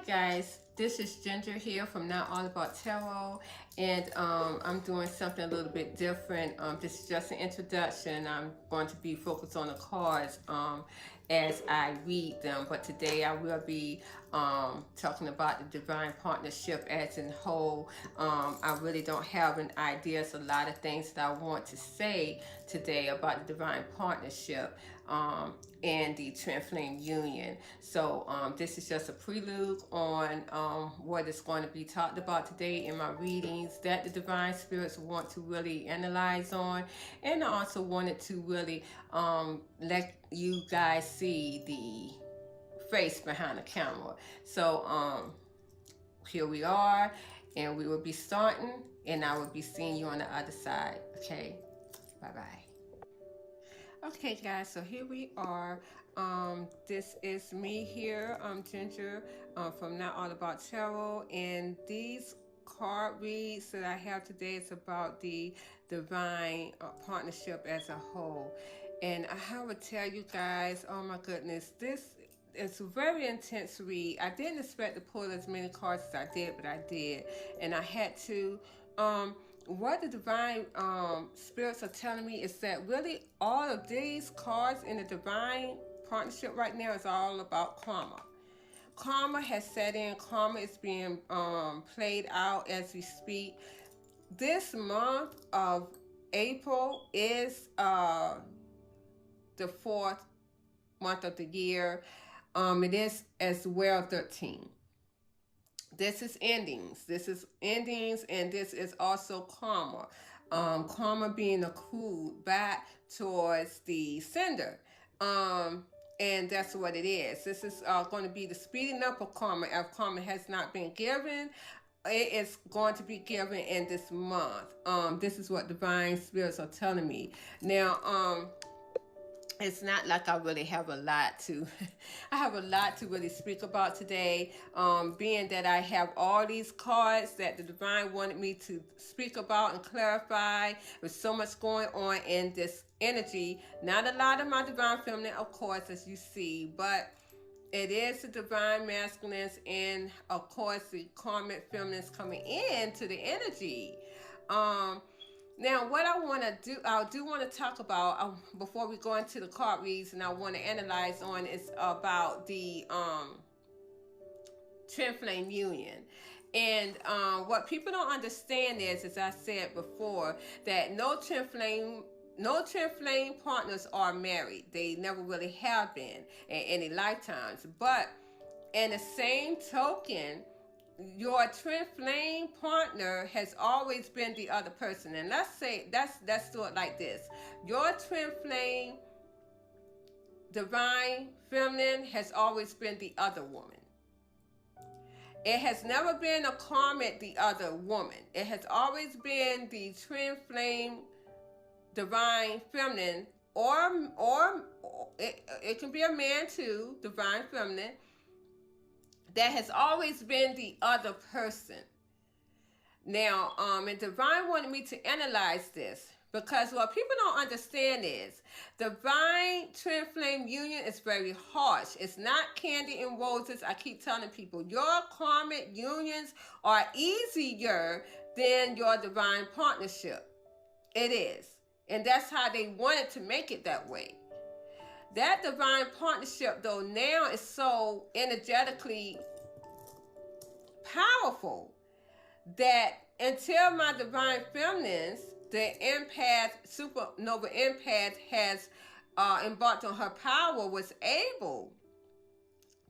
guys, this is Ginger here from Not All About Tarot, and I'm doing something a little bit different. This is just an introduction. I'm going to be focused on the cards as I read them, but today I will be talking about the divine partnership as in whole. I really don't have an idea. It's a lot of things that I want to say today about the divine partnership and the twin flame union. So this is just a prelude on what is going to be talked about today in my readings that the divine spirits want to really analyze on, and I also wanted to really let you guys see the face behind the camera. So here we are, and we will be starting, and I will be seeing you on the other side. Okay, bye bye. Okay guys, so here we are. This is me here, Ginger, from Not All About Tarot, and these card reads that I have today is about the divine partnership as a whole. And I have to tell you guys, oh my goodness, this is a very intense read. I didn't expect to pull as many cards as I did, but I did, and I had to. What the divine spirits are telling me is that really all of these cards in the divine partnership right now is all about karma. Karma has set in. Karma is being played out as we speak. This month of April is the fourth month of the year. It is as well 13. This is endings. This is endings, and this is also karma. Karma being accrued back towards the sender. And that's what it is. This is going to be the speeding up of karma. If karma has not been given, it is going to be given in this month. This is what divine spirits are telling me. Now, it's not like I really have a lot to I have a lot to really speak about today, being that I have all these cards that the divine wanted me to speak about and clarify. There's so much going on in this energy. Not a lot of my divine feminine, of course, as you see, but it is the divine masculines and of course the karmic feminines coming into the energy. Now, what I want to do, I do want to talk about before we go into the card reads, and I want to analyze on is about the twin flame union. And what people don't understand is, as I said before, that no twin flame partners are married. They never really have been in any lifetimes. But in the same token, your twin flame partner has always been the other person. And let's do it like this. Your twin flame divine feminine has always been the other woman. It has never been a karmic the other woman. It has always been the twin flame divine feminine, or it can be a man too, divine feminine, that has always been the other person. Now, and divine wanted me to analyze this, because what people don't understand is divine twin flame union is very harsh. It's not candy and roses. I keep telling people your karmic unions are easier than your divine partnership. It is. And that's how they wanted to make it that way. That divine partnership, though, now is so energetically powerful that until my divine feminines, the empath, supernova empath, has embarked on her power, was able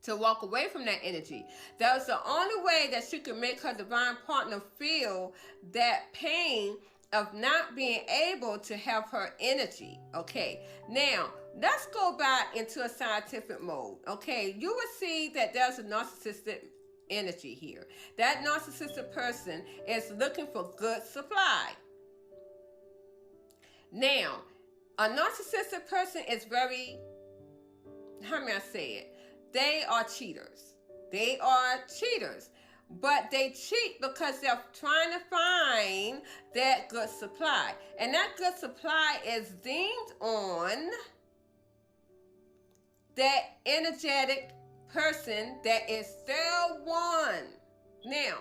to walk away from that energy. That was the only way that she could make her divine partner feel that pain of not being able to have her energy. Okay, now let's go back into a scientific mode. Okay, you will see that there's a narcissistic energy here. That narcissistic person is looking for good supply. Now, a narcissistic person is very, how may I say it? They are cheaters. They are cheaters. But they cheat because they're trying to find that good supply. And that good supply is deemed on that energetic person that is still one. Now,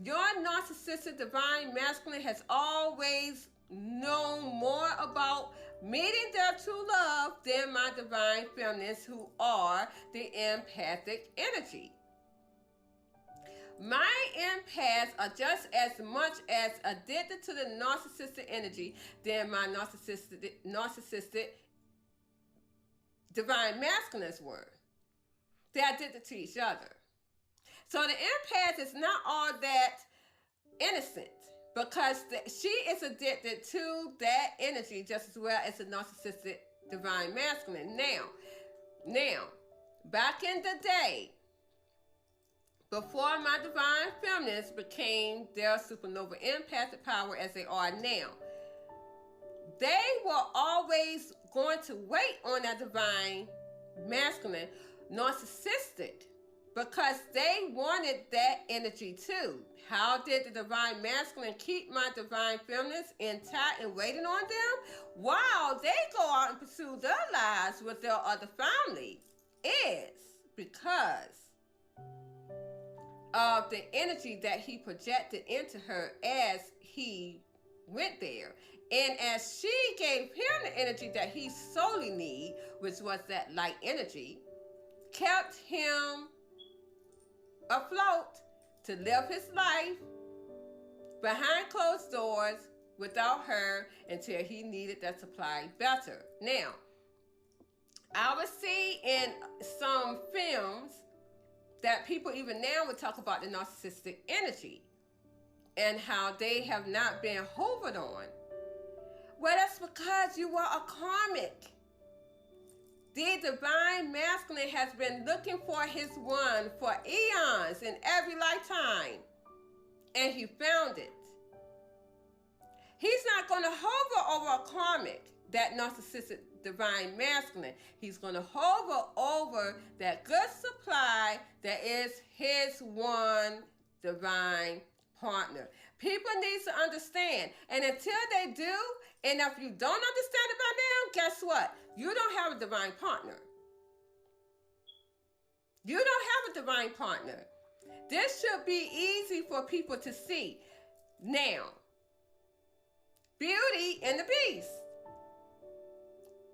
your narcissistic divine masculine has always known more about meeting their true love than my divine feminines, who are the empathic energy. My empaths are just as much as addicted to the narcissistic energy than my narcissistic divine masculines were. They're addicted to each other. So the empath is not all that innocent, because she is addicted to that energy just as well as the narcissistic divine masculine. Now, back in the day, before my divine feminines became their supernova empathic power as they are now, they were always going to wait on that divine masculine narcissistic, because they wanted that energy too. How did the divine masculine keep my divine feminines intact and waiting on them while they go out and pursue their lives with their other family? Is because of the energy that he projected into her as he went there. And as she gave him the energy that he solely needed, which was that light energy, kept him afloat to live his life behind closed doors without her until he needed that supply better. Now, I would see in some films that people even now would talk about the narcissistic energy and how they have not been hovered on. Well, that's because you are a karmic. The divine masculine has been looking for his one for eons in every lifetime, and he found it. He's not going to hover over a karmic, that narcissistic divine masculine. He's going to hover over that good supply that is his one divine partner. People need to understand, and until they do, and if you don't understand it by now, guess what? You don't have a divine partner. You don't have a divine partner. This should be easy for people to see. Now, Beauty and the Beast.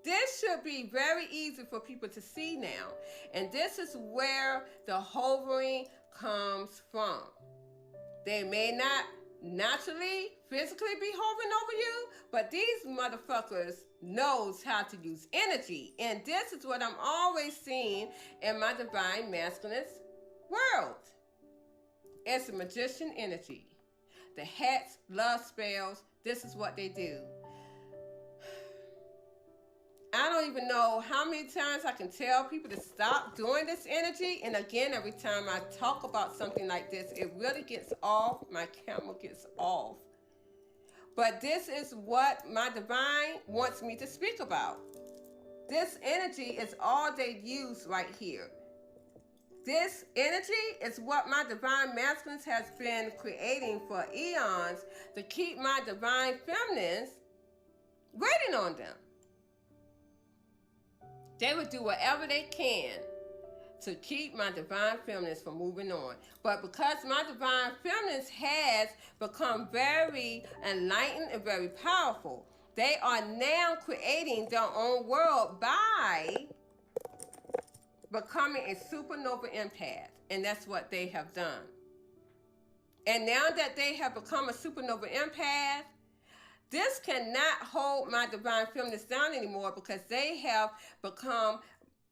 This should be very easy for people to see now. And this is where the hovering comes from. They may not naturally, physically be hovering over you, but these motherfuckers knows how to use energy. And this is what I'm always seeing in my divine masculine's world. It's a magician energy. The hats, love spells, this is what they do. I don't even know how many times I can tell people to stop doing this energy. And again, every time I talk about something like this, it really gets off. My camera gets off. But this is what my divine wants me to speak about. This energy is all they use right here. This energy is what my divine masculines has been creating for eons to keep my divine feminines waiting on them. They would do whatever they can to keep my divine feminines from moving on. But because my divine feminines has become very enlightened and very powerful, they are now creating their own world by becoming a supernova empath. And that's what they have done. And now that they have become a supernova empath, this cannot hold my divine feminines down anymore, because they have become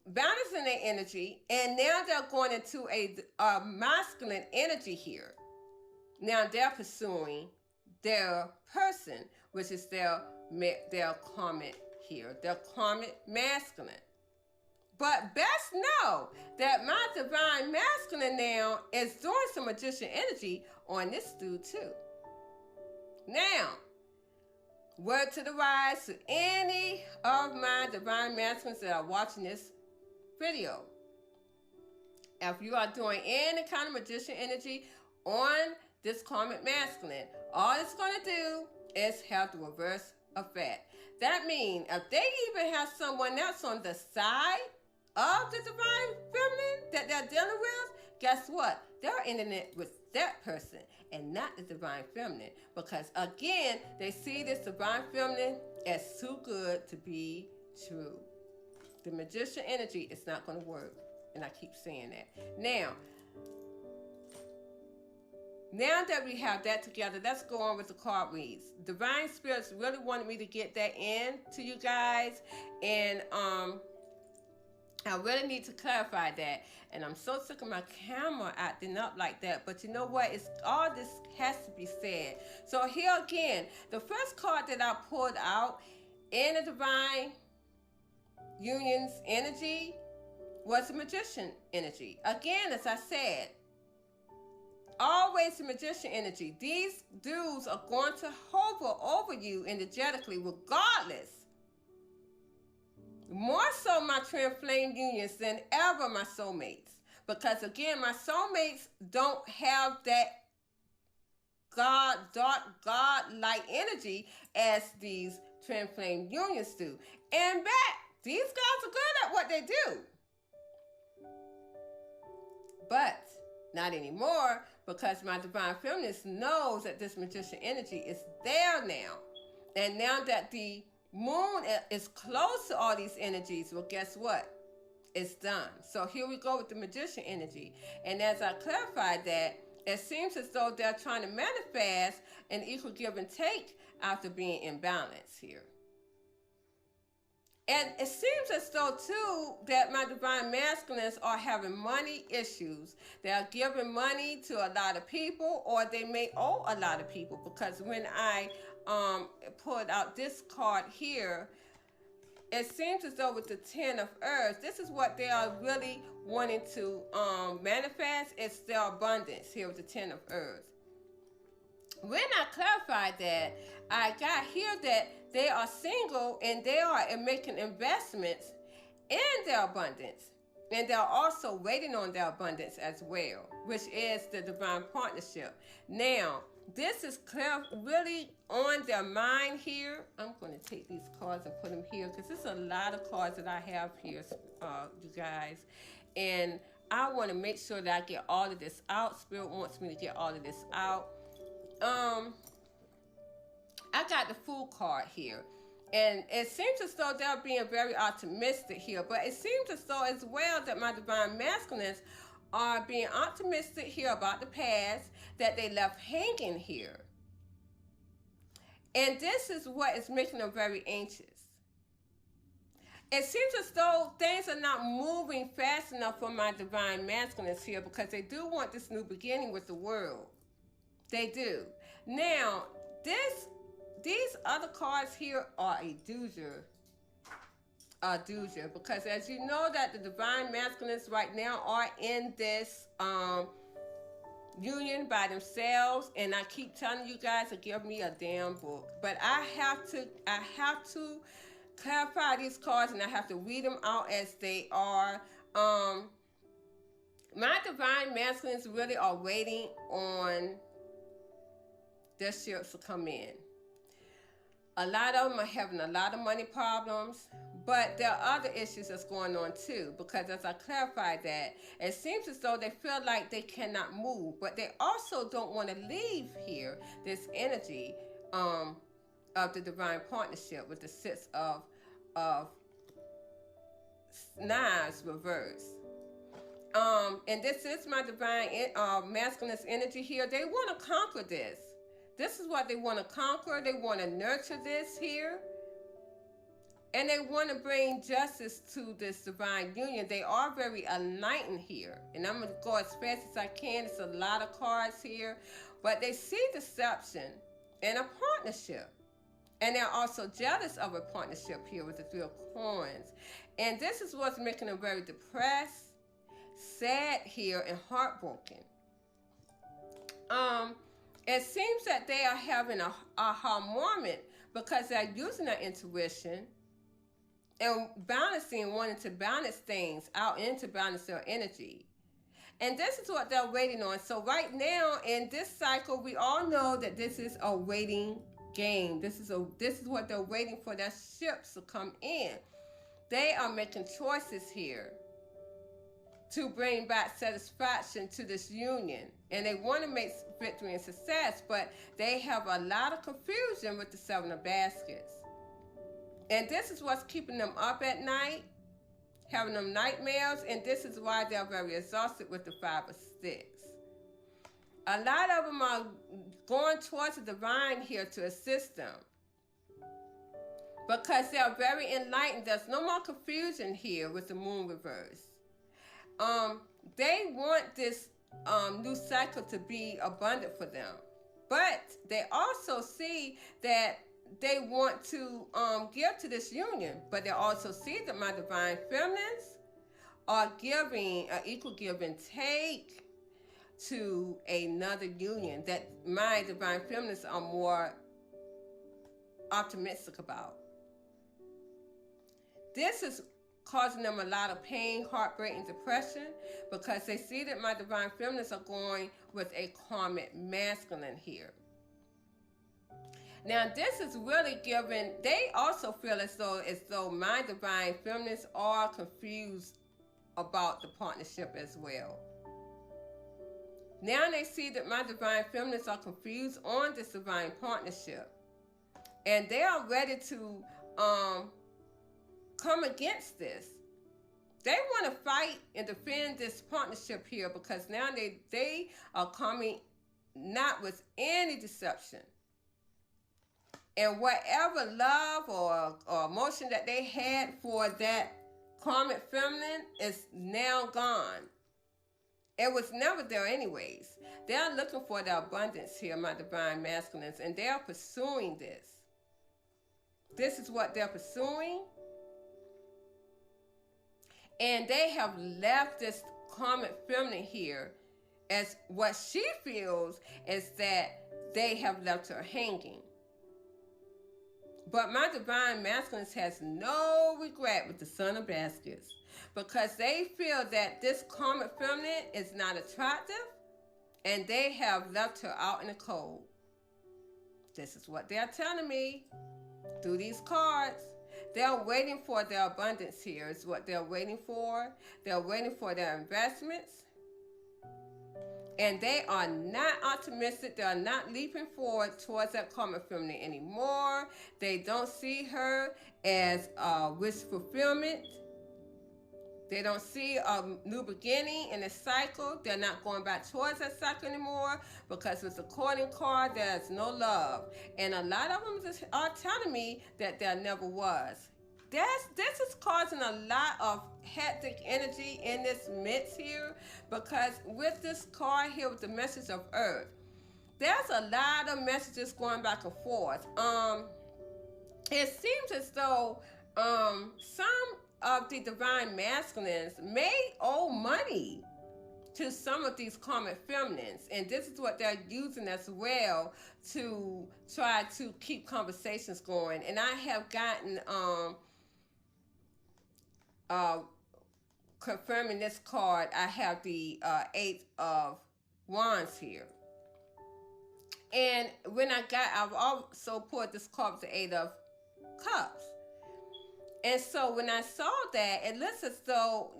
balancing their energy, and now they're going into a masculine energy here. Now they're pursuing their person, which is their karmic here, their karmic masculine. But best know that my divine masculine now is doing some magician energy on this dude too. Now, word to the wise to any of my divine masculines that are watching this video. If you are doing any kind of magician energy on this karmic masculine, all it's going to do is have the reverse effect. That means if they even have someone else on the side of the divine feminine that they're dealing with, guess what? They're ending it with that person and not the divine feminine. Because again, they see this divine feminine as too good to be true. The magician energy is not going to work. And I keep saying that. Now that we have that together, let's go on with the card reads. Divine spirits really wanted me to get that in to you guys. And I really need to clarify that. And I'm so sick of my camera acting up like that. But you know what? It's all this has to be said. So here again, the first card that I pulled out in the divine union's energy was the magician energy. Again, as I said, always the magician energy. These dudes are going to hover over you energetically regardless. More so my twin flame unions than ever my soulmates. Because again, my soulmates don't have that dark God-like energy as these twin flame unions do. And these guys are good at what they do. But not anymore, because my divine feminist knows that this magician energy is there now. And now that the moon is close to all these energies, well, guess what? It's done. So here we go with the magician energy. And as I clarified that, it seems as though they're trying to manifest an equal give and take after being in balance here. And it seems as though, too, that my divine masculines are having money issues. They're giving money to a lot of people, or they may owe a lot of people. Because when I pulled out this card here, it seems as though with the Ten of Earths, this is what they are really wanting to manifest. It's their abundance here with the Ten of Earths. When I clarified that, I got here that they are single and they are making investments in their abundance. And they're also waiting on their abundance as well, which is the divine partnership. Now, this is clear, really on their mind here. I'm going to take these cards and put them here because there's a lot of cards that I have here, you guys. And I want to make sure that I get all of this out. Spirit wants me to get all of this out. I got the Fool card here. And it seems as though they're being very optimistic here. But it seems as though as well that my divine masculines are being optimistic here about the past that they left hanging here. And this is what is making them very anxious. It seems as though things are not moving fast enough for my divine masculines here because they do want this new beginning with the world. They do. Now, these other cards here are a doozer. Because as you know that the divine masculines right now are in this union by themselves, and I keep telling you guys to give me a damn book. But I have to clarify these cards, and I have to read them out as they are. My divine masculines really are waiting on their ships to come in. A lot of them are having a lot of money problems, but there are other issues that's going on too, because as I clarified that, it seems as though they feel like they cannot move, but they also don't want to leave here this energy of the divine partnership with the Six of Knives reversed. And this is my divine masculine energy here. They want to conquer this. This is what they want to conquer. They want to nurture this here. And they want to bring justice to this divine union. They are very enlightened here. And I'm going to go as fast as I can. It's a lot of cards here. But they see deception and a partnership. And they're also jealous of a partnership here with the Three of Coins. And this is what's making them very depressed, sad here, and heartbroken. It seems that they are having a aha moment because they're using their intuition and wanting to balance things out and to balance their energy. And this is what they're waiting on. So right now in this cycle, we all know that this is a waiting game. This is what they're waiting for, their ships to come in. They are making choices here. to bring back satisfaction to this union. And they want to make victory and success, but they have a lot of confusion with the Seven of Baskets. And this is what's keeping them up at night, having them nightmares, and this is why they're very exhausted with the Five of Sticks. A lot of them are going towards the divine here to assist them, because they are very enlightened. There's no more confusion here with the moon reverse. They want this new cycle to be abundant for them. But they also see that they want to give to this union. But they also see that my divine feminines are giving an equal give and take to another union that my divine feminines are more optimistic about. This is causing them a lot of pain, heartbreak, and depression, because they see that my divine feminines are going with a karmic masculine here. Now, this is really given, they also feel as though my divine feminines are confused about the partnership as well. Now they see that my divine feminines are confused on this divine partnership, and they are ready to come against this. They want to fight and defend this partnership here, because now they are coming not with any deception. And whatever love or emotion that they had for that karmic feminine is now gone. It was never there anyways. They're looking for the abundance here, my divine masculines, and they're pursuing this. This is what they're pursuing. And they have left this karmic feminine here as what she feels is that they have left her hanging. But my divine masculines has no regret with the Son of Baskets, because they feel that this karmic feminine is not attractive, and they have left her out in the cold. This is what they're telling me through these cards. They're waiting for their abundance here is what they're waiting for. They're waiting for their investments. And they are not optimistic. They are not leaping forward towards that karmic feminine anymore. They don't see her as a wish fulfillment. They don't see a new beginning in the cycle. They're not going back towards that cycle anymore, because with the courting card, there's no love. And a lot of them are telling me that there never was. This is causing a lot of hectic energy in this midst here, because with this card here with the message of Earth, there's a lot of messages going back and forth. It seems as though some of the divine masculines may owe money to some of these karmic feminines, and this is what they're using as well to try to keep conversations going. And I have gotten confirming this card, I have the Eight of Wands here. And when I've also pulled this card with the Eight of Cups. And so when I saw that, it looks as though,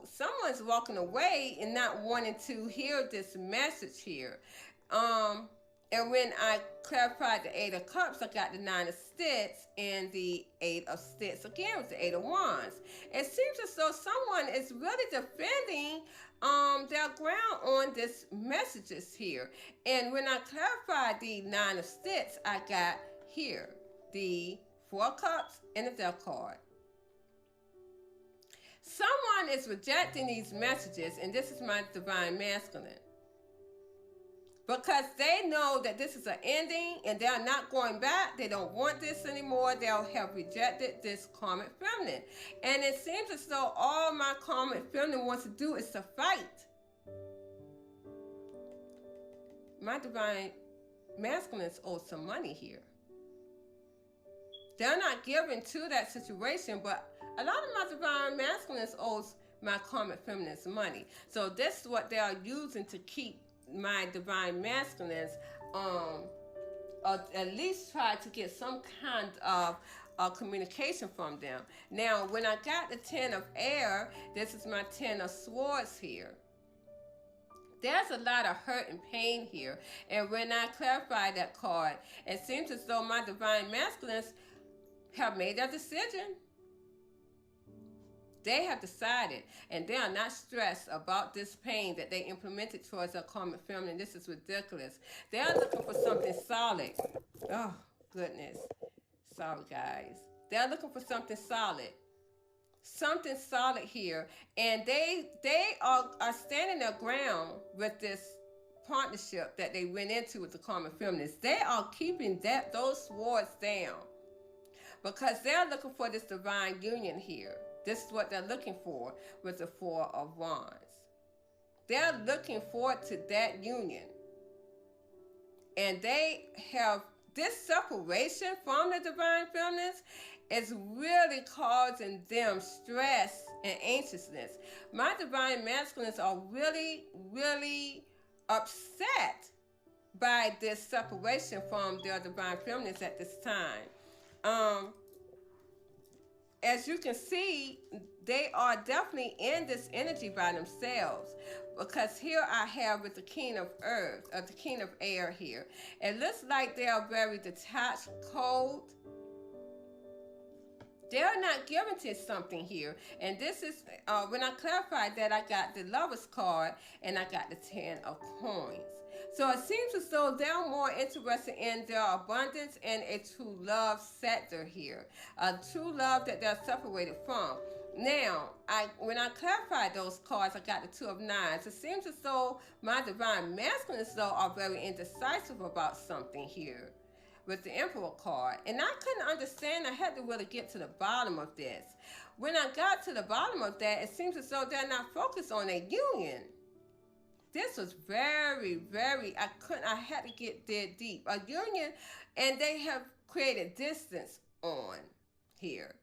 someone's walking away and not wanting to hear this message here. And when I clarified the Eight of Cups, I got the Nine of Sticks and the Eight of Sticks again with the Eight of Wands. It seems as though someone is really defending their ground on this messages here. And when I clarified the Nine of Sticks, I got here the Four of Cups and the Death card. Someone is rejecting these messages, and this is my divine masculine, because they know that this is an ending and they're not going back. They don't want this anymore. They'll have rejected this karmic feminine. And it seems as though all my karmic feminine wants to do is to fight. My divine masculines owe some money here. They're not giving to that situation, but a lot of my divine masculines owes my karmic feminines money. So this is what they are using to keep my divine masculines, at least try to get some kind of communication from them. Now, when I got the 10 of air, this is my 10 of swords here. There's a lot of hurt and pain here. And when I clarify that card, it seems as though my divine masculines have made their decision. They have decided, and they are not stressed about this pain that they implemented towards their karmic feminine. This is ridiculous. They are looking for something solid. Oh, goodness. Sorry, guys. They're looking for something solid. Something solid here. And they are standing their ground with this partnership that they went into with the karmic feminines. They are keeping those swords down because they're looking for this divine union here. This is what they're looking for with the Four of Wands. They're looking forward to that union. And they have this separation from the divine feminines is really causing them stress and anxiousness. My divine masculines are really, really upset by this separation from their divine feminines at this time. As you can see, they are definitely in this energy by themselves, because here I have with the King of Earth, the King of Air here. It looks like they are very detached, cold. They're not given to something here. And this is, when I clarified that, I got the Lover's card and I got the 10 of Coins. So it seems as though they're more interested in their abundance and a true love sector here. A true love that they're separated from. Now, when I clarified those cards, I got the 2 of Nines. It seems as though my divine masculines, though, are very indecisive about something here with the Emperor card. And I couldn't understand. I had to really get to the bottom of this. When I got to the bottom of that, it seems as though they're not focused on a union. This was very, very, I had to get there deep. A union, and they have created distance on here.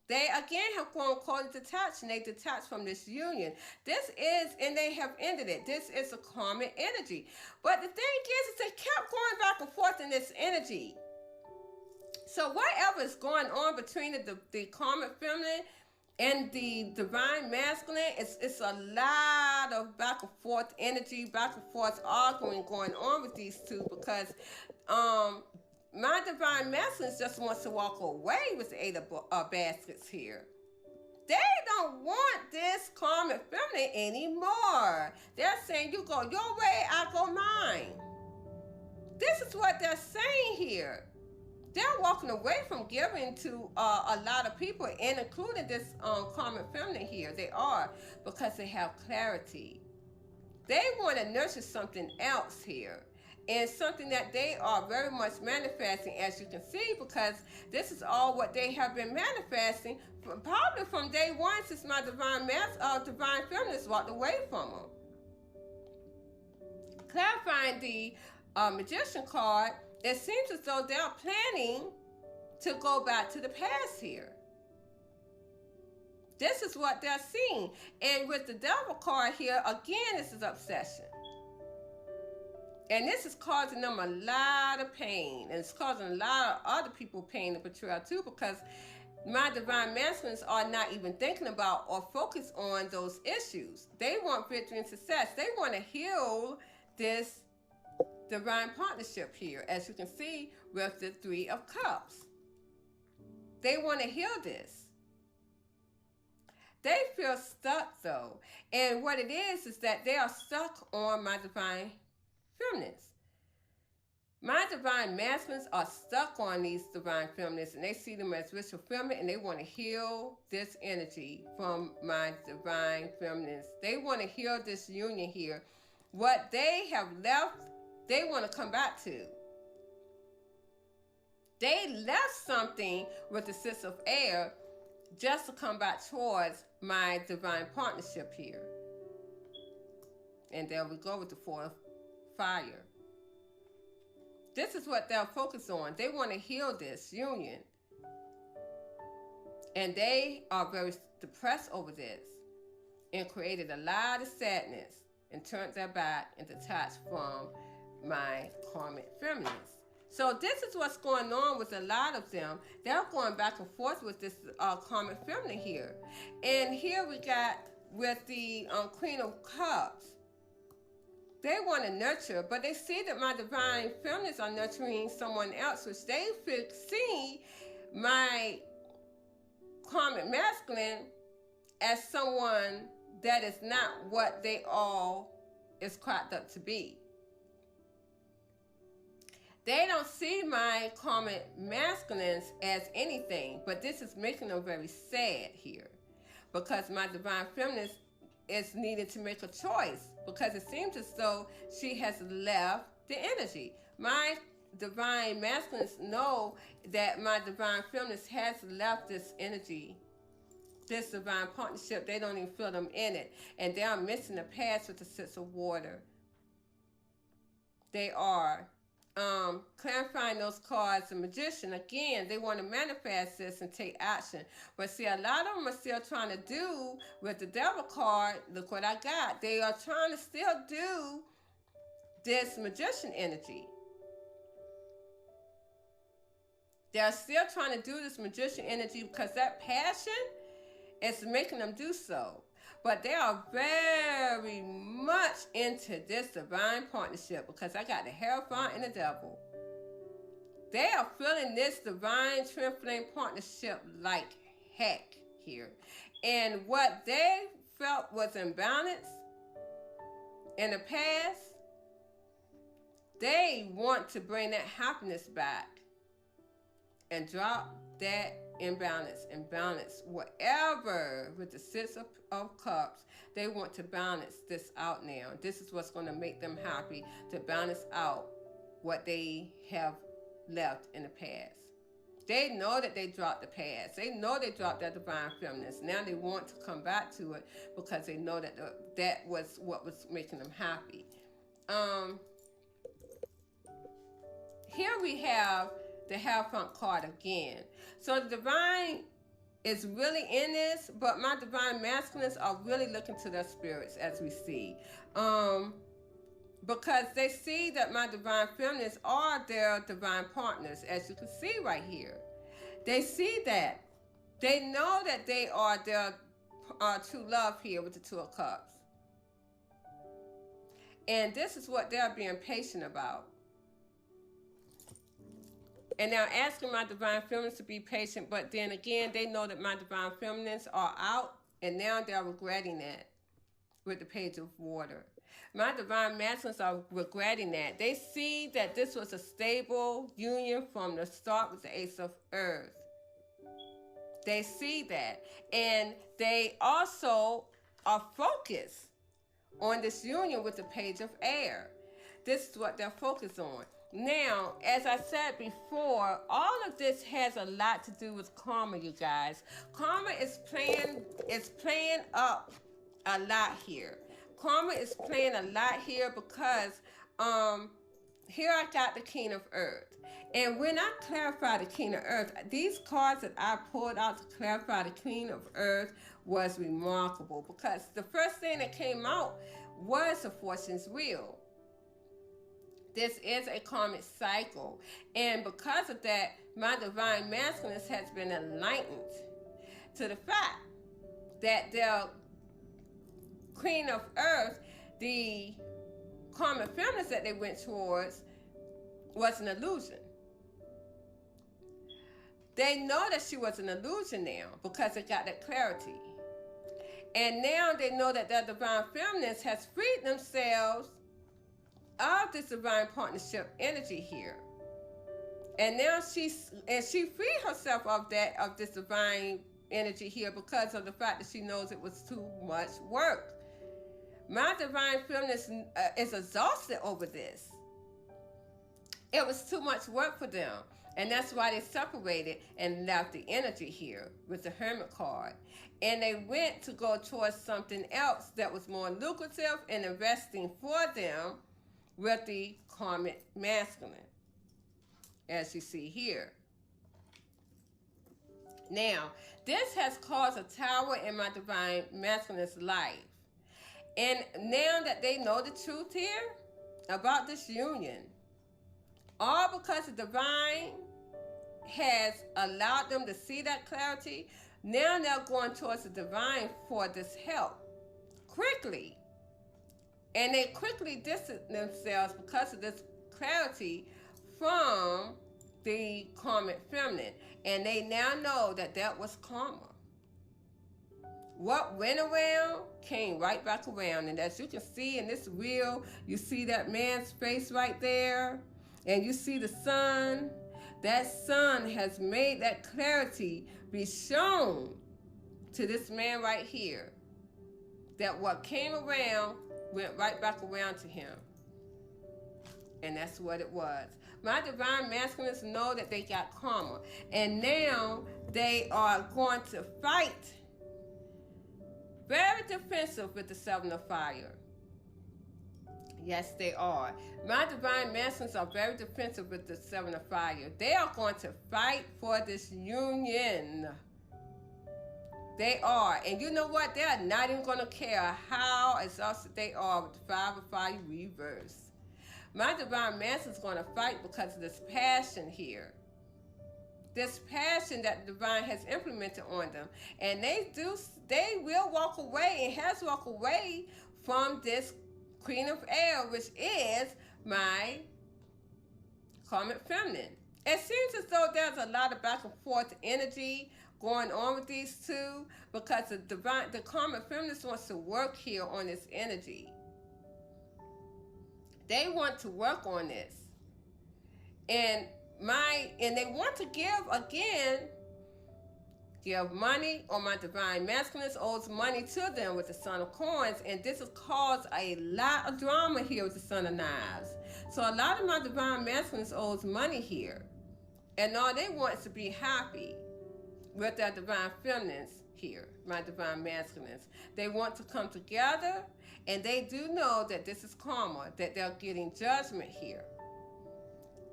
They, again, have grown cold and detached, and they detached from this union. This is, and they have ended it. This is a karmic energy. But the thing is they kept going back and forth in this energy. So whatever is going on between the karmic feminine and the divine masculine, it's a lot of back and forth energy, back and forth arguing going on with these two, because my divine masculine just wants to walk away with the 8 of baskets here. They don't want this karmic feminine anymore. They're saying, you go your way, I go mine. This is what they're saying here. They're walking away from giving to a lot of people, and including this karmic feminine here. They are, because they have clarity. They want to nurture something else here, and something that they are very much manifesting, as you can see, because this is all what they have been manifesting, probably from day one, since my divine feminines walked away from them. Clarifying the Magician card, it seems as though they're planning to go back to the past here. This is what they're seeing. And with the Devil card here, again, this is obsession. And this is causing them a lot of pain. And it's causing a lot of other people pain and betrayal too, because my divine masculines are not even thinking about or focused on those issues. They want victory and success. They want to heal this divine partnership here, as you can see with the 3 of Cups. They want to heal this. They feel stuck though. And what it is that they are stuck on my divine feminines. My divine masculines are stuck on these divine feminines, and they see them as ritual feminine, and they want to heal this energy from my divine feminines. They want to heal this union here. What they have left, they want to come back to. They left something with the 6 of Air just to come back towards my divine partnership here. And there we go with the 4 of Fire. This is what they're focused on. They want to heal this union. And they are very depressed over this, and created a lot of sadness, and turned their back and detached from my karmic feminines. So this is what's going on with a lot of them. They're going back and forth with this karmic feminine here. And here we got with the Queen of Cups. They want to nurture, but they see that my divine feminines are nurturing someone else, which they see my karmic masculine as someone that is not what they all is cracked up to be. They don't see my karmic masculines as anything, but this is making them very sad here, because my divine feminine is needed to make a choice, because it seems as though she has left the energy. My divine masculines know that my divine feminine has left this energy, this divine partnership. They don't even feel them in it, and they are missing the past with the Six of Water. They are clarifying those cards. The Magician, again, they want to manifest this and take action. But see, a lot of them are still trying to do with the Devil card. Look what I got. They are trying to still do this Magician energy. They're still trying to do this Magician energy because that passion is making them do so. But they are very much into this divine partnership, because I got the Hierophant and the Devil. They are feeling this divine twin flame partnership like heck here. And what they felt was imbalance in the past, they want to bring that happiness back and drop that imbalance and balance whatever with the Six of Cups. They want to balance this out now. This is what's going to make them happy, to balance out what they have left in the past. They know that they dropped the past. They know they dropped that divine feminine. Now they want to come back to it because they know that that was what was making them happy. Here we have the Hierophant card again. So the divine is really in this, but my divine masculines are really looking to their spirits, as we see. Because they see that my divine feminines are their divine partners, as you can see right here. They see that. They know that they are their true love here with the Two of Cups. And this is what they're being patient about. And they're asking my divine feminines to be patient, but then again, they know that my divine feminines are out, and now they're regretting that with the Page of Water. My divine masculines are regretting that. They see that this was a stable union from the start with the Ace of Earth. They see that. And they also are focused on this union with the Page of Air. This is what they're focused on. Now, as I said before, all of this has a lot to do with karma, you guys. Karma is playing up a lot here. Karma is playing a lot here because here I got the King of Earth. And when I clarify the King of Earth, these cards that I pulled out to clarify the King of Earth was remarkable, because the first thing that came out was the Fortune's Wheel. This is a karmic cycle. And because of that, my divine masculine has been enlightened to the fact that the Queen of Earth, the karmic feminines that they went towards, was an illusion. They know that she was an illusion now because they got that clarity. And now they know that their divine feminines has freed themselves of this divine partnership energy here. And now she freed herself of this divine energy here because of the fact that she knows it was too much work. My divine feminine is exhausted over this. It was too much work for them. And that's why they separated and left the energy here with the Hermit card. And they went to go towards something else that was more lucrative and investing for them with the karmic masculine, as you see here. Now, this has caused a tower in my divine masculine's life. And now that they know the truth here about this union, All because the divine has allowed them to see that clarity. Now they're going towards the divine for this help quickly. And they quickly distance themselves because of this clarity from the karmic feminine. And they now know that that was karma. What went around came right back around. And as you can see in this wheel, you see that man's face right there. And you see the sun. That sun has made that clarity be shown to this man right here. That what came around went right back around to him. And that's what it was. My divine masculines know that they got karma. And now they are going to fight. Very defensive with the Seven of Fire. Yes, they are. My divine masculines are very defensive with the Seven of Fire. They are going to fight for this union. They are. And you know what? They are not even going to care how exhausted they are with the Five of Fire reverse. My divine masculine is going to fight because of this passion here. This passion that the divine has implemented on them. And they will walk away and has walked away from this Queen of Air, which is my karmic feminine. It seems as though there's a lot of back and forth energy going on with these two because the karmic feminist wants to work here on this energy. They want to work on this. And they want to give money, or my divine masculine owes money to them with the Son of Coins, and this has caused a lot of drama here with the Son of Knives. So a lot of my divine masculine owes money here, and all they want is to be happy with their divine feminines here, my divine masculines. They want to come together, and they do know that this is karma, that they're getting judgment here.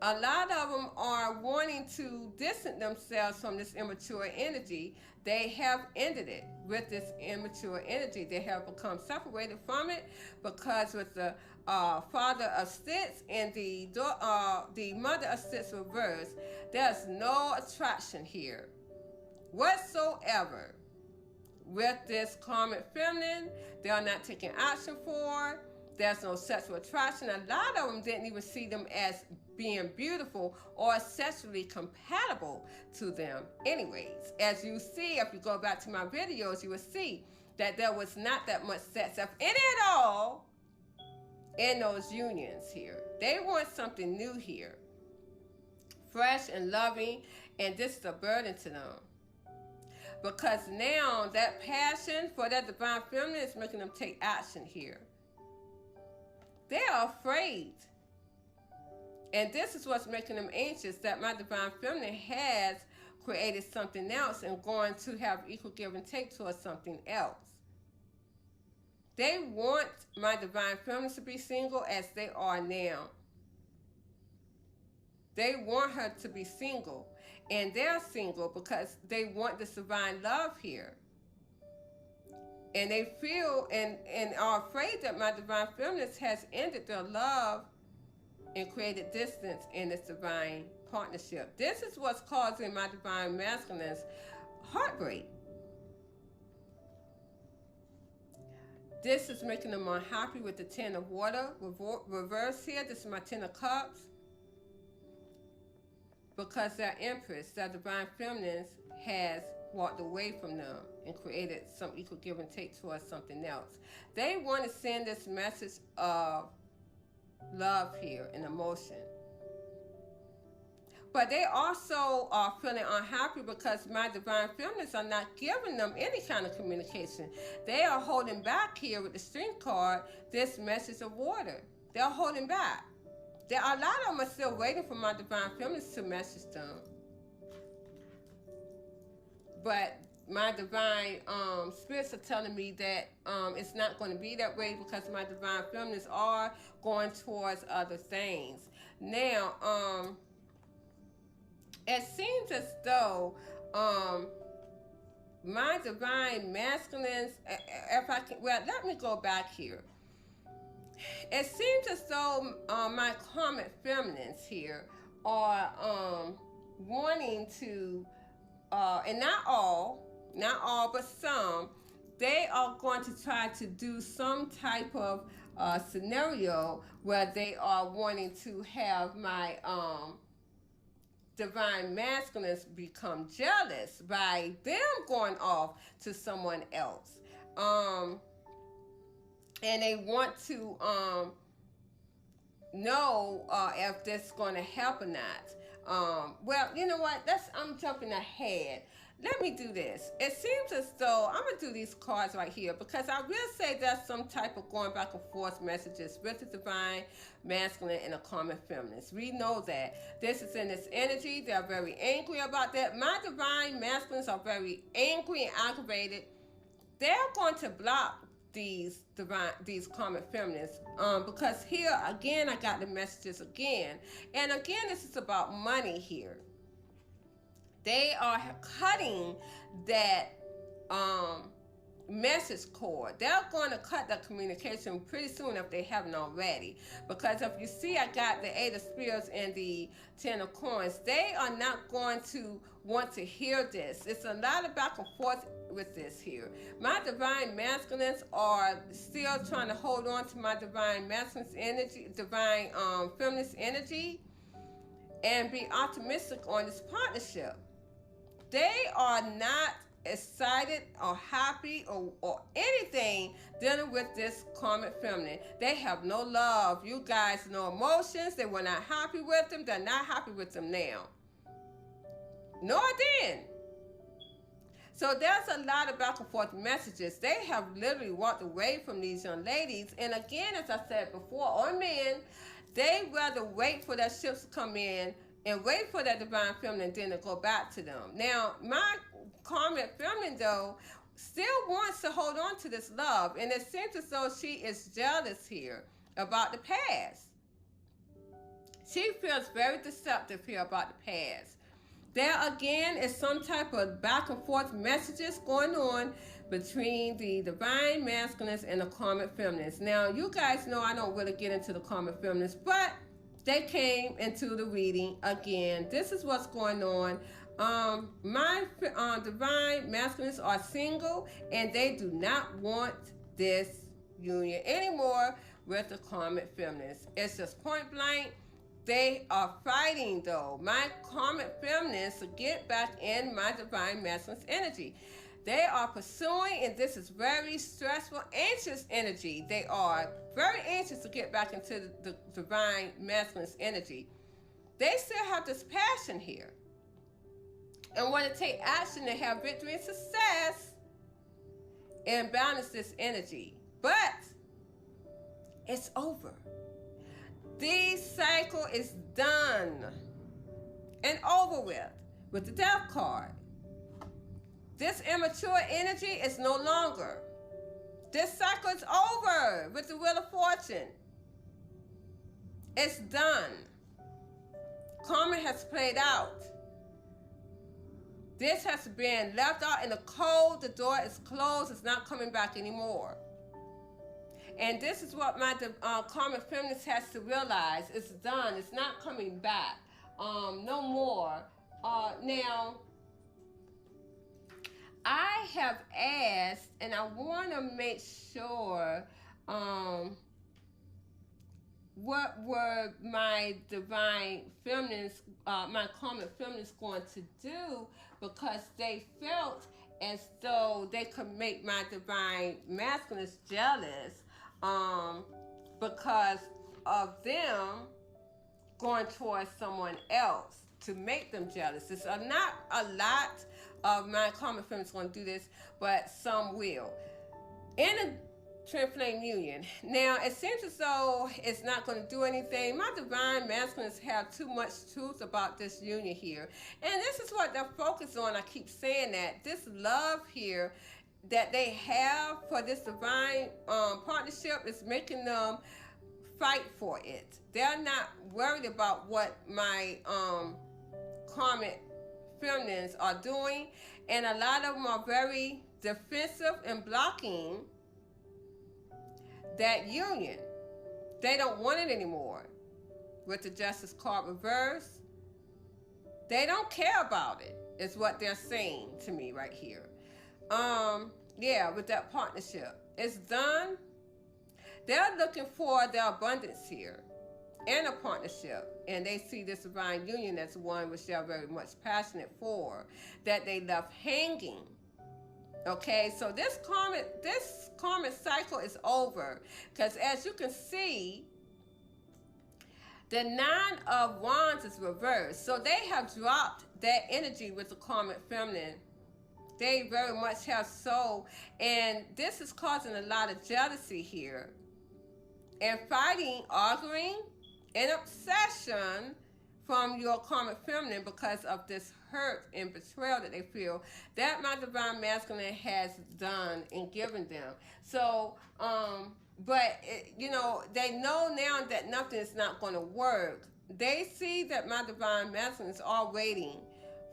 A lot of them are wanting to distance themselves from this immature energy. They have ended it with this immature energy. They have become separated from it because with the father of six and the mother of six reversed, there's no attraction here whatsoever. With this karmic feminine, they are not taking action for. There's no sexual attraction. A lot of them didn't even see them as being beautiful or sexually compatible to them. Anyways, as you see, if you go back to my videos, you will see that there was not that much sex, if any at all, in those unions here. They want something new here. Fresh and loving, and this is a burden to them. Because now that passion for that divine feminine is making them take action here. They are afraid. And this is what's making them anxious, that my divine feminine has created something else and going to have equal give and take towards something else. They want my divine feminine to be single as they are now. They want her to be single. And they're single because they want this divine love here. And they feel and are afraid that my divine feminine has ended their love and created distance in this divine partnership. This is what's causing my divine masculine's heartbreak. This is making them unhappy with the Ten of Water reverse here. This is my Ten of Cups. Because their empress, their divine feminine, has walked away from them and created some equal give and take towards something else. They want to send this message of love here and emotion. But they also are feeling unhappy because my divine feminines are not giving them any kind of communication. They are holding back here with the Strength card, this message of water. They're holding back. There are a lot of them are still waiting for my divine feminines to message them. But my divine spirits are telling me that it's not going to be that way because my divine feminines are going towards other things. Now, it seems as though my divine masculines, if I can, well, let me go back here. it seems as though my karmic feminines here are wanting to, and not all, but some, they are going to try to do some type of scenario where they are wanting to have my divine masculines become jealous by them going off to someone else. And they want to know if this is going to help or not. Well, you know what? I'm jumping ahead. Let me do this. It seems as though I'm going to do these cards right here because I will say there's some type of going back and forth messages with the divine masculine and the karmic feminines. We know that. This is in this energy. They're very angry about that. My divine masculines are very angry and aggravated. They're going to block these karmic feminines because here again I got the messages again, and again this is about money here. They are cutting that message cord. They're going to cut that communication pretty soon if they haven't already, because if you see I got the Eight of Spears and the Ten of Coins, they are not going to want to hear this. It's a lot of back and forth with this here. My divine masculines are still trying to hold on to my divine masculine's energy, divine feminist energy, and be optimistic on this partnership. They are not excited or happy or anything dealing with this karmic feminine. They have no love. You guys, no emotions. They were not happy with them. They're not happy with them now. Nor then. So there's a lot of back and forth messages. They have literally walked away from these young ladies. And again, as I said before, or men, they rather wait for their ships to come in and wait for that divine feminine then to go back to them. Now, my karmic feminine, though, still wants to hold on to this love. And it seems as though she is jealous here about the past. She feels very deceptive here about the past. There again is some type of back and forth messages going on between the divine masculines and the karmic feminines. Now, you guys know I don't really get into the karmic feminines, but they came into the reading again. This is what's going on. My divine masculines are single, and they do not want this union anymore with the karmic feminines. It's just point blank. They are fighting, though, my karmic feminines to get back in my divine masculine's energy. They are pursuing, and this is very stressful, anxious energy. They are very anxious to get back into the divine masculine's energy. They still have this passion here and want to take action to have victory and success and balance this energy. But it's over. The cycle is done and over with the Death card. This immature energy is no longer. This cycle is over with the Wheel of Fortune. It's done. Karma has played out. This has been left out in the cold. The door is closed. It's not coming back anymore. And this is what my karmic feminist has to realize. It's done. It's not coming back. No more. Now, I have asked, and I want to make sure, what were my divine feminines, my karmic feminists going to do, because they felt as though they could make my divine masculines jealous, because of them going towards someone else to make them jealous. It's not a lot of my karmic feminists going to do this, but some will. In a twin flame union. Now, it seems as though it's not going to do anything. My divine masculines have too much truth about this union here. And this is what they're focused on. I keep saying that. This love here that they have for this divine partnership is making them fight for it. They're not worried about what my karmic feminines are doing. And a lot of them are very defensive and blocking that union. They don't want it anymore. With the Justice card reversed, they don't care about it, is what they're saying to me right here. Yeah, with that partnership. It's done. They're looking for the abundance here and a partnership. And they see this divine union as one which they're very much passionate for, that they left hanging. Okay, so this karmic cycle is over. Because as you can see, the Nine of Wands is reversed. So they have dropped that energy with the karmic feminine. They very much have so. And this is causing a lot of jealousy here. And fighting, arguing, and obsession from your karmic feminine because of this hurt and betrayal that they feel that my divine masculine has done and given them. So, but, you know, they know now that nothing is not going to work. They see that my divine masculine is all waiting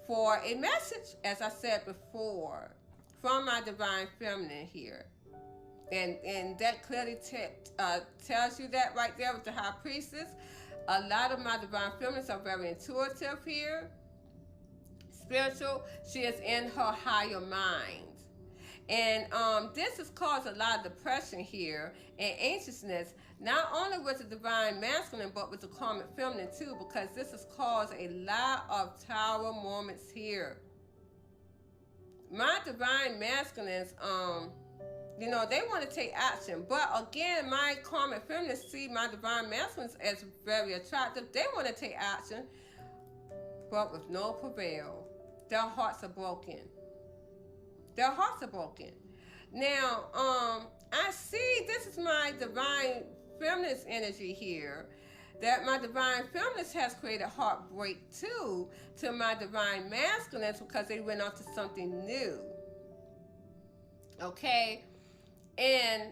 for a message, as I said before, from my divine feminine here. And that clearly tells you that right there with the High Priestess. A lot of my divine feminines are very intuitive here, spiritual. She is in her higher mind. And this has caused a lot of depression here and anxiousness, not only with the divine masculine, but with the karmic feminine too, because this has caused a lot of tower moments here. My divine masculines, you know, they want to take action. But again, my karmic feminists see my divine masculines as very attractive. They want to take action, but with no prevail. Their hearts are broken. Their hearts are broken. Now, I see this is my divine feminist energy here, that my divine feminist has created heartbreak too to my divine masculines because they went on to something new. Okay? And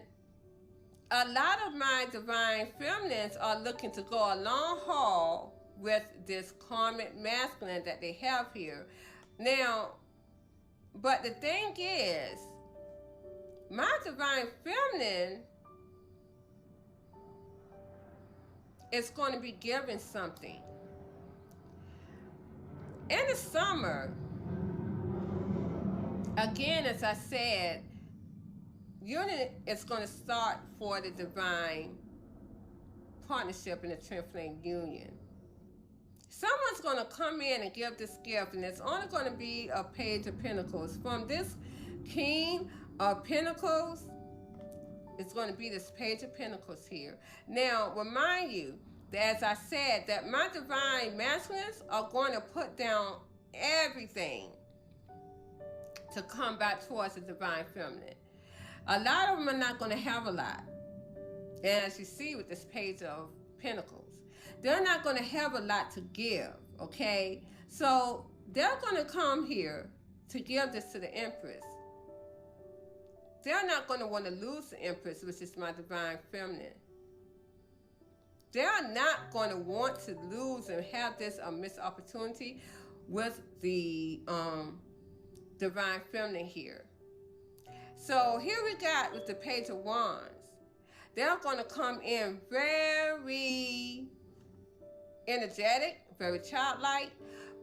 a lot of my divine feminines are looking to go a long haul with this karmic masculine that they have here. Now, but the thing is, my divine feminine is going to be given something. In the summer, again, as I said, unit is going to start for the divine partnership in the twin flame union. Someone's going to come in and give this gift, and it's only going to be a Page of Pentacles. From this King of Pentacles, it's going to be this Page of Pentacles here. Now, remind you that, as I said, that my divine masculines are going to put down everything to come back towards the divine feminine. A lot of them are not going to have a lot. And as you see with this Page of Pentacles, they're not going to have a lot to give, okay? So they're going to come here to give this to the Empress. They're not going to want to lose the Empress, which is my divine feminine. They're not going to want to lose and have this missed opportunity with the divine feminine here. So here we got with the Page of Wands. They're going to come in very energetic, very childlike.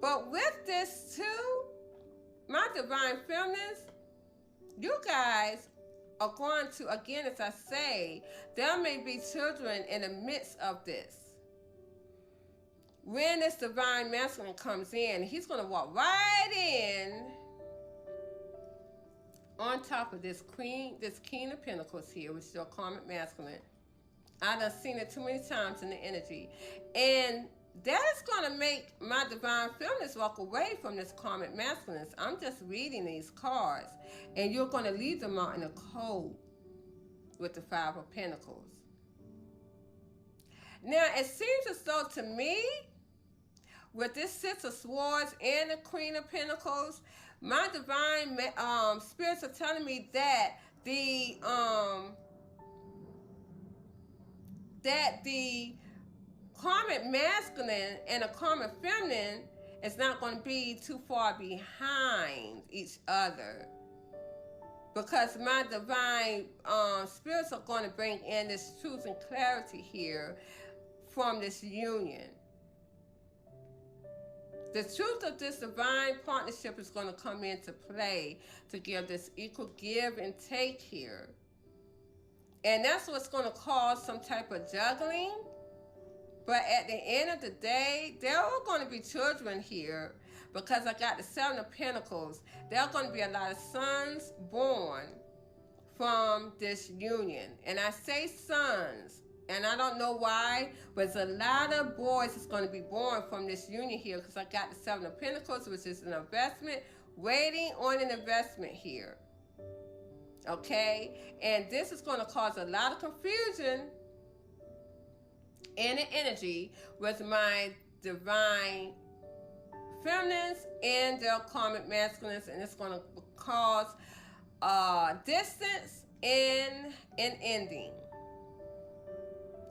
But with this too, my divine feminines, you guys are going to, again, as I say, there may be children in the midst of this. When this divine masculine comes in, he's going to walk right in on top of this King of Pentacles here, which is your karmic masculine. I done seen it too many times in the energy. And that is going to make my divine feminines walk away from this karmic masculine. I'm just reading these cards. And you're going to leave them out in a cold with the Five of Pentacles. Now, it seems as though to me, with this Six of Swords and the Queen of Pentacles, my divine spirits are telling me that the karmic masculine and a karmic feminine is not going to be too far behind each other. because my divine spirits are going to bring in this truth and clarity here from this union. The truth of this divine partnership is going to come into play to give this equal give and take here. And that's what's going to cause some type of juggling. But at the end of the day, there are going to be children here, because I got the Seven of Pentacles. There are going to be a lot of sons born from this union. And I say sons, and I don't know why, but there's a lot of boys that's going to be born from this union here, because I got the Seven of Pentacles, which is an investment, waiting on an investment here. Okay? And this is going to cause a lot of confusion in the energy with my divine feminines and their karmic masculines, and it's going to cause distance in an ending.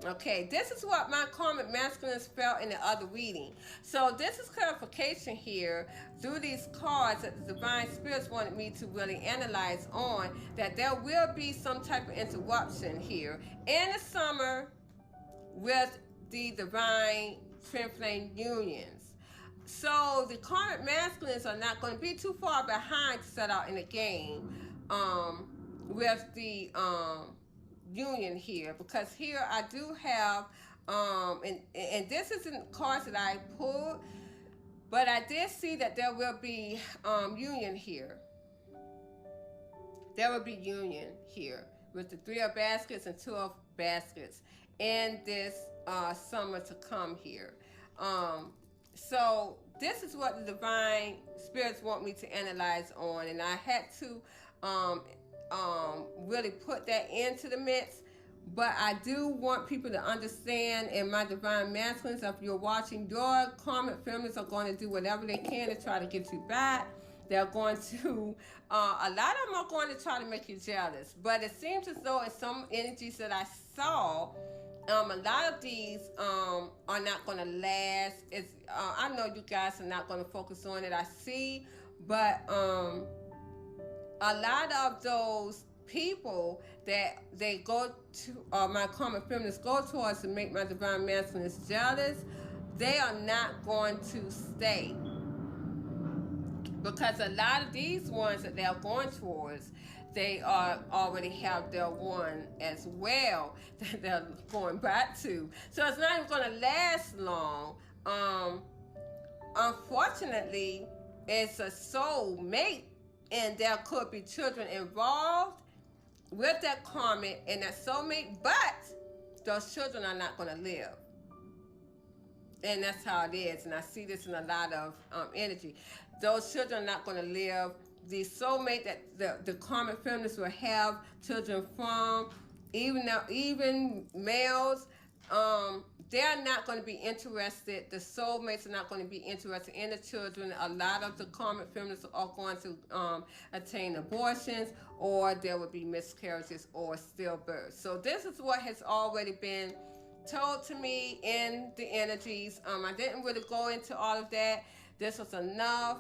Okay, this is what my karmic masculines felt in the other reading. So this is clarification here through these cards that the divine spirits wanted me to really analyze on, that there will be some type of interruption here in the summer with the divine twin flame unions. So the karmic masculines are not going to be too far behind to set out in the game with the union here, because here I do have and this isn't cards that I pulled, but I did see that there will be union here. There will be union here with the Three of Baskets and Two of Baskets in this summer to come here. So this is what the divine spirits want me to analyze on, and I had to really put that into the mix. But I do want people to understand, and my divine masculines, if you're watching, your karmic feminines are going to do whatever they can to try to get you back. They're going to, a lot of them are going to try to make you jealous. But it seems as though in some energies that I saw, a lot of these are not going to last. It's I know you guys are not going to focus on it, I see. But a lot of those people that they go to, my karmic feminists go towards to make my divine masculines jealous, they are not going to stay. Because a lot of these ones that they're going towards, they already have their one as well that they're going back to. So it's not even going to last long. Unfortunately, it's a soul mate, and there could be children involved with that karmic and that soulmate, but those children are not going to live. And that's how it is. And I see this in a lot of energy. Those children are not going to live. The soulmate that the karmic feminists will have children from, even males, they're not going to be interested. The soulmates are not going to be interested in the children. A lot of the karmic feminists are going to attain abortions, or there will be miscarriages or stillbirths. So this is what has already been told to me in the energies. I didn't really go into all of that. This was enough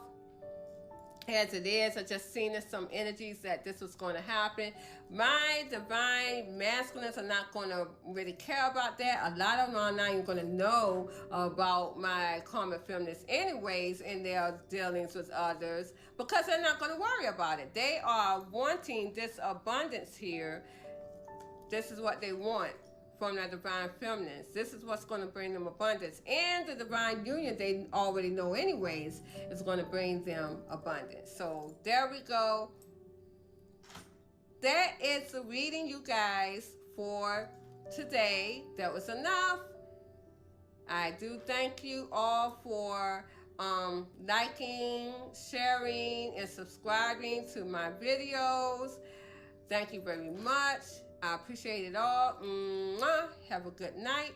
as it is. I just seen in some energies that this was going to happen. My divine masculines are not going to really care about that. A lot of them are not even going to know about my karmic feminists anyways in their dealings with others, because they're not going to worry about it. They are wanting this abundance here. This is what they want from their divine feminines. This is what's going to bring them abundance. And the divine union, they already know anyways, is going to bring them abundance. So there we go. That is the reading, you guys, for today. That was enough. I do thank you all for liking, sharing, and subscribing to my videos. Thank you very much. I appreciate it all. Have a good night.